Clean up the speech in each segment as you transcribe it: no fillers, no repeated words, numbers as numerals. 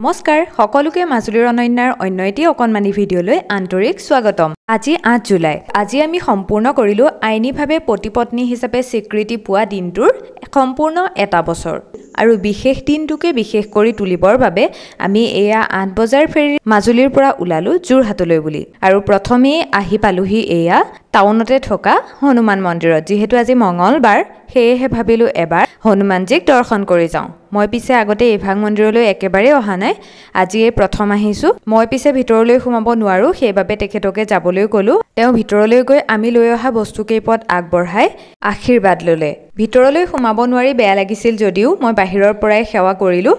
নমস্কাৰ সকলোকে মাজুলীৰ অনন্যাৰ অন্য এটি অকণমানি ভিডিঅ'লৈ আন্তৰিক স্বাগতম। আজি ৮ জুলাই। আজি আমি সম্পূৰ্ণ কৰিলো আইনীভাৱে প্ৰতিপত্নী হিচাপে স্বীকৃতি পোৱা দিনটোৰ সম্পূৰ্ণ এটা বছৰ। আৰু বিশেষ দিনটোকে বিশেষ কৰি তুলিবৰ বাবে আমি এয়া ৮ বজাৰ ফেৰী মাজুলীৰ পৰা ওলালো যোৰহাটলৈ বুলি। আৰু প্ৰথমেই আহি পালোহি এয়া টাউনতে থকা হনুমান মন্দিৰত। যিহেতু আজি মঙলবাৰ সেয়েহে ভাবিলো এবাৰ হনুমানজীক দৰ্শন কৰি যাওঁ। মই পিছে আগতে এইভাগ মন্দিৰলৈ একেবাৰে অহা নাই, আজি এই প্ৰথম আহিছোঁ। মই পিছে ভিতৰলৈ সোমাব নোৱাৰোঁ, সেইবাবে তেখেতকে যাবলৈ ক'লো। তেওঁ ভিতৰলৈ গৈ আমি লৈ অহা বস্তুকেইপদ আগবঢ়াই আশীৰ্বাদ ল'লে। ভিতৰলৈ সোমাব নোৱাৰি বেয়া লাগিছিল যদিও মই বাহিৰৰ পৰাই সেৱা কৰিলোঁ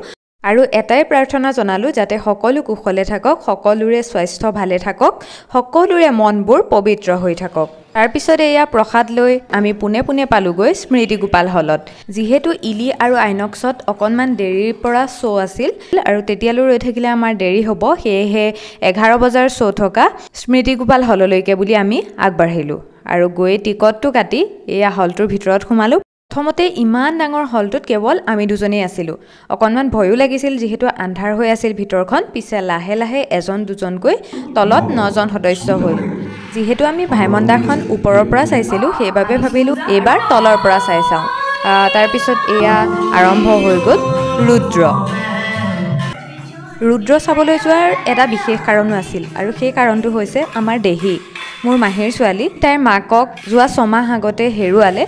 আৰু এটাই প্ৰাৰ্থনা জনালোঁ যাতে সকলো কুশলে থাকক, সকলোৰে স্বাস্থ্য ভালে থাকক, সকলোৰে মনবোৰ পবিত্ৰ হৈ থাকক। তাৰপিছত এয়া প্ৰসাদ লৈ আমি পোনে পোনে পালোগৈ স্মৃতি গোপাল হলত। যিহেতু ইলি আৰু আইনক্সত অকণমান দেৰিৰ পৰা শ্ব' আছিল আৰু তেতিয়ালৈ ৰৈ থাকিলে আমাৰ দেৰি হ'ব, সেয়েহে 11 বজাৰ শ্ব' থকা স্মৃতি গোপাল হললৈকে বুলি আমি আগবাঢ়িলোঁ আৰু গৈ টিকটটো কাটি এয়া হলটোৰ ভিতৰত সোমালোঁ। প্ৰথমতে ইমান ডাঙৰ হলটোত কেৱল আমি দুজনেই আছিলোঁ। অকণমান ভয়ো লাগিছিল যিহেতু আন্ধাৰ হৈ আছিল ভিতৰখন। পিছে লাহে লাহে এজন দুজনকৈ তলত 9জন সদস্য হ'ল। যিহেতু আমি ভাইমন্দাখন ওপৰৰ পৰা চাইছিলোঁ, সেইবাবে ভাবিলোঁ এইবাৰ তলৰ পৰা চাই চাওঁ। তাৰপিছত এয়া আৰম্ভ হৈ গ'ল ৰুদ্ৰ চাবলৈ যোৱাৰ এটা বিশেষ কাৰণো আছিল আৰু সেই কাৰণটো হৈছে আমাৰ দেহী, মোৰ মাহীৰ ছোৱালী। তাইৰ মাকক যোৱা 6 মাহ আগতে হেৰুৱালে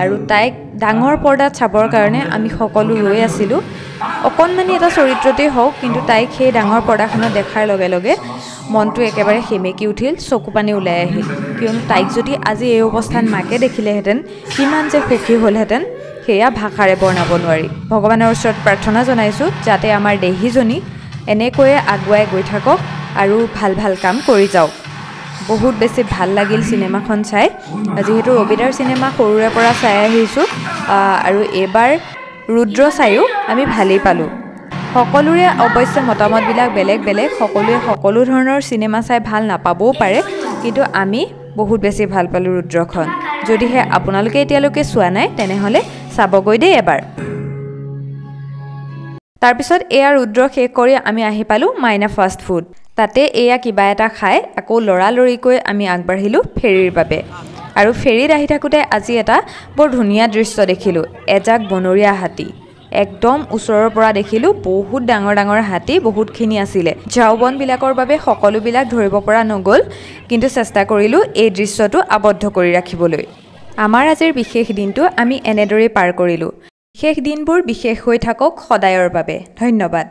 আৰু তাইক ডাঙৰ পৰ্দাত চাবৰ কাৰণে আমি সকলো ৰৈ আছিলোঁ। অকণমানি এটা চৰিত্ৰতেই হওক, কিন্তু তাইক সেই ডাঙৰ পৰ্দাখনত দেখাৰ লগে লগে মনটো একেবাৰে সেমেকি উঠিল, চকু পানী ওলাই আহিল। কিয়নো তাইক যদি আজি এই অৱস্থাত মাকে দেখিলেহেঁতেন কিমান যে সুখী হ'লহেঁতেন সেয়া ভাষাৰে বৰ্ণাব নোৱাৰি। ভগৱানৰ ওচৰত প্ৰাৰ্থনা জনাইছোঁ যাতে আমাৰ দেহীজনী এনেকৈয়ে আগুৱাই গৈ থাকক আৰু ভাল ভাল কাম কৰি যাওক। বহুত বেছি ভাল লাগিল চিনেমাখন চাই। যিহেতু ৰবিদাৰ চিনেমা সৰুৰে পৰা চাই আহিছোঁ আৰু এইবাৰ ৰুদ্ৰ চায়ো আমি ভালেই পালোঁ। সকলোৰে অৱশ্যে মতামতবিলাক বেলেগ বেলেগ, সকলোৱে সকলো ধৰণৰ চিনেমা চাই ভাল নাপাবও পাৰে, কিন্তু আমি বহুত বেছি ভাল পালোঁ ৰুদ্ৰখন। যদিহে আপোনালোকে এতিয়ালৈকে চোৱা নাই তেনেহ'লে চাবগৈ দেই এবাৰ। তাৰপিছত এয়া ৰুদ্ৰ শেষ কৰি আমি আহি পালোঁ মাইনা ফাষ্ট ফুড। তাতে এয়া কিবা এটা খাই আকৌ লৰালৰিকৈ আমি আগবাঢ়িলোঁ ফেৰীৰ বাবে। আৰু ফেৰীত আহি থাকোঁতে আজি এটা বৰ ধুনীয়া দৃশ্য দেখিলোঁ, এজাক বনৰীয়া হাতী। একদম ওচৰৰ পৰা দেখিলোঁ, বহুত ডাঙৰ ডাঙৰ হাতী বহুতখিনি আছিলে। ঝাওবনবিলাকৰ বাবে সকলোবিলাক ধৰিব পৰা নগ'ল, কিন্তু চেষ্টা কৰিলোঁ এই দৃশ্যটো আবদ্ধ কৰি ৰাখিবলৈ। আমাৰ আজিৰ বিশেষ দিনটো আমি এনেদৰেই পাৰ কৰিলোঁ। বিশেষ দিনবোৰ বিশেষ হৈ থাকক সদায়ৰ বাবে। ধন্যবাদ।